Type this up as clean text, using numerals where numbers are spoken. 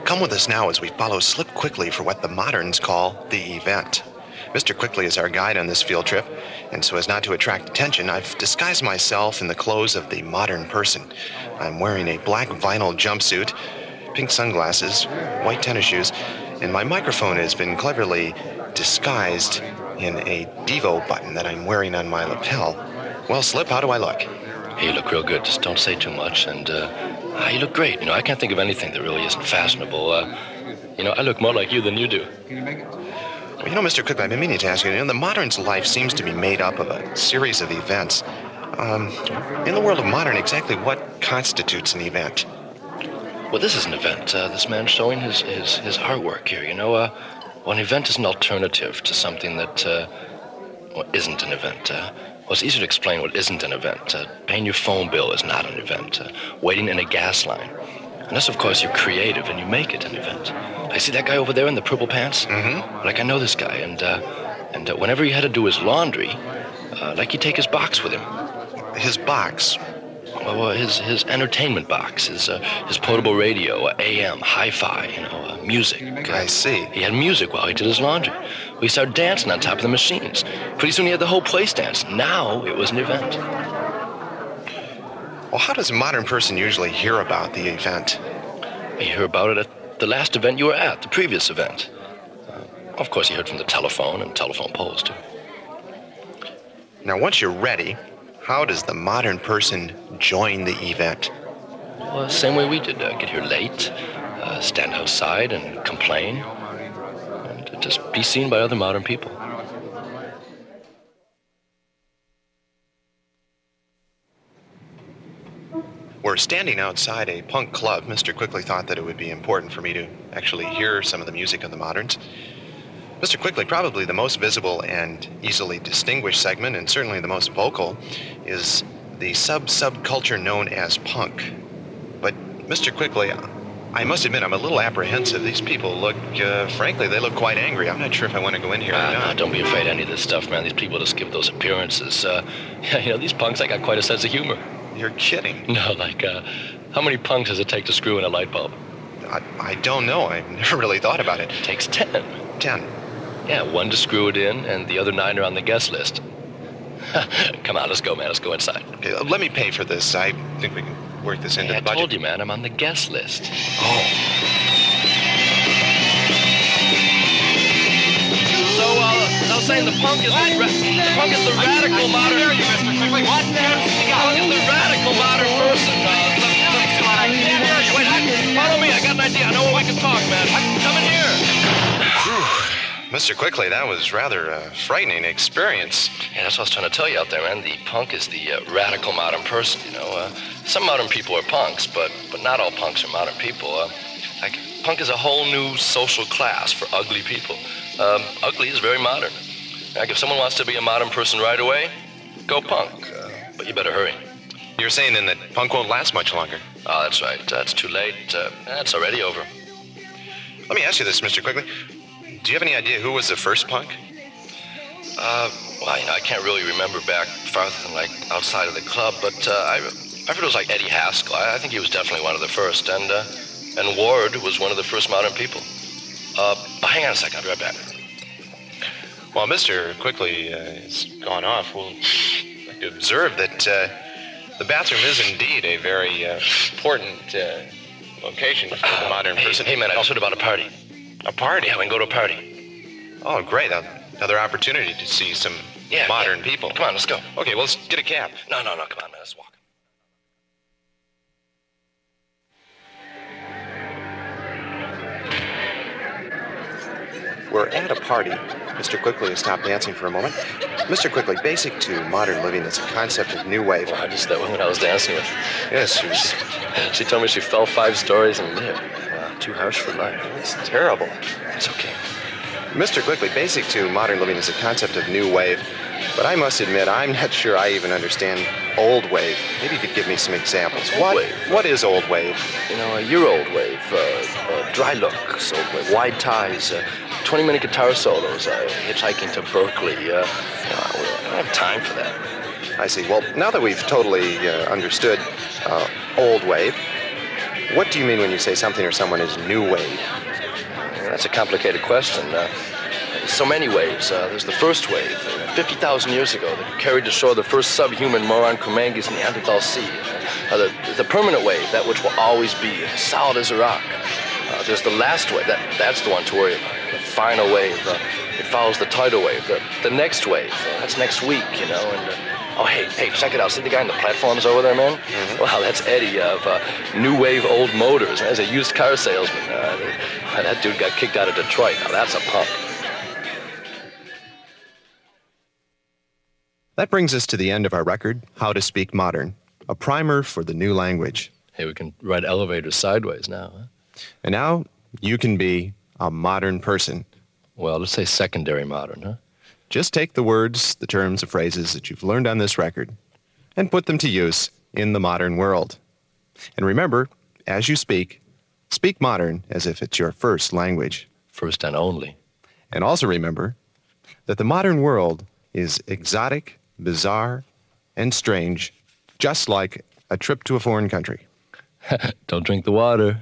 Come with us now as we follow Slip Quickly for what the moderns call the event. Mr. Quickly is our guide on this field trip, and so as not to attract attention, I've disguised myself in the clothes of the modern person. I'm wearing a black vinyl jumpsuit, pink sunglasses, white tennis shoes, and my microphone has been cleverly disguised in a Devo button that I'm wearing on my lapel. Well, Slip, how do I look? Hey, you look real good. Just don't say too much, and you look great. I can't think of anything that really isn't fashionable. I look more like you than you do. Well, Mr. Cook, I've been meaning to ask you, the modern's life seems to be made up of a series of events. In the world of modern, exactly what constitutes an event? Well, this is an event. This man's showing his artwork here. An event is an alternative to something that isn't an event. Well, it's easier to explain what isn't an event. Paying your phone bill is not an event. Waiting in a gas line. Unless, of course, you're creative and you make it an event. I see that guy over there in the purple pants? Mm-hmm. Like, I know this guy, and whenever he had to do his laundry, he'd take his box with him. His box? Well, his entertainment box, his portable radio, AM, hi-fi, music. I see. He had music while he did his laundry. We started dancing on top of the machines. Pretty soon he had the whole place dancing. Now it was an event. Well, how does a modern person usually hear about the event? You hear about it at the last event you were at, the previous event. Of course, you heard from the telephone and telephone poles, too. Now, once you're ready, how does the modern person join the event? Well, same way we did. Get here late, stand outside and complain, and just be seen by other modern people. We're standing outside a punk club. Mr. Quickly thought that it would be important for me to actually hear some of the music of the moderns. Mr. Quickly, probably the most visible and easily distinguished segment, and certainly the most vocal, is the subculture known as punk. But, Mr. Quickly, I must admit I'm a little apprehensive. These people look, frankly, they look quite angry. I'm not sure if I want to go in here or not. No, don't be afraid of any of this stuff, man. These people just give those appearances. These punks, I got quite a sense of humor. You're kidding. No, how many punks does it take to screw in a light bulb? I don't know. I've never really thought about it. It takes 10. 10? Yeah, 1 to screw it in, and the other 9 are on the guest list. Come on, let's go, man. Let's go inside. Okay, let me pay for this. I think we can work this into the budget. I told you, man, I'm on the guest list. Oh. So, I was saying the punk is the radical modern... I can't hear you, Mr. Quickly. What? Punk is the radical modern person. I can't hear you. Wait, follow me. I got an idea. I know where we can talk, man. Come in here. Mr. Quickly, that was rather a frightening experience. Yeah, that's what I was trying to tell you out there, man. The punk is the radical modern person, Some modern people are punks, but not all punks are modern people. Punk is a whole new social class for ugly people. Ugly is very modern. If someone wants to be a modern person right away, go punk. But you better hurry. You're saying then that punk won't last much longer? Oh, that's right. It's too late. It's already over. Let me ask you this, Mr. Quickly. Do you have any idea who was the first punk? I can't really remember back farther than outside of the club, but I heard it was Eddie Haskell. I think he was definitely one of the first, and Ward was one of the first modern people. Hang on a second, I'll be right back. While Mr. Quickly has gone off, we'll observe that the bathroom is indeed a very important location for the modern person. Hey, man, I just heard about a party. A party? Yeah, we can go to a party. Oh, great. Another opportunity to see some modern people. Come on, let's go. Okay, well, let's get a cab. No, come on, man, let's walk. We're at a party. Mr. Quickly has stopped dancing for a moment. Mr. Quickly, basic to modern living is a concept of new wave. Well, just that woman I was dancing with. Yes, she was... She told me she fell 5 stories and lived. Too harsh for life. It's terrible. It's okay. Mr. Quickly, basic to modern living is a concept of new wave, but I must admit, I'm not sure I even understand old wave. Maybe you could give me some examples. What is old wave? Your old wave, dry looks, old wave, wide ties, 20-minute guitar solos, hitchhiking to Berkeley. I don't have time for that. I see. Well, now that we've totally understood old wave, What do you mean when you say something or someone is new wave? That's a complicated question. So many waves. There's the first wave, 50,000 years ago, that carried to shore the first subhuman Moran Kumangi's Neanderthal sea. The permanent wave, that which will always be solid as a rock. There's the last wave. That's the one to worry about. The final wave. It follows the tidal wave. The next wave. That's next week, you know. And oh, hey, check it out. See the guy in the platforms over there, man? Mm-hmm. Wow, that's Eddie of New Wave Old Motors. As a used car salesman. That dude got kicked out of Detroit. Now that's a punk. That brings us to the end of our record, How to Speak Modern, a primer for the new language. Hey, we can ride elevators sideways now, huh? And now you can be a modern person. Well, let's say secondary modern, huh? Just take the words, the terms, the phrases that you've learned on this record and put them to use in the modern world. And remember, as you speak modern as if it's your first language. First and only. And also remember that the modern world is exotic, bizarre, and strange, just like a trip to a foreign country. Don't drink the water.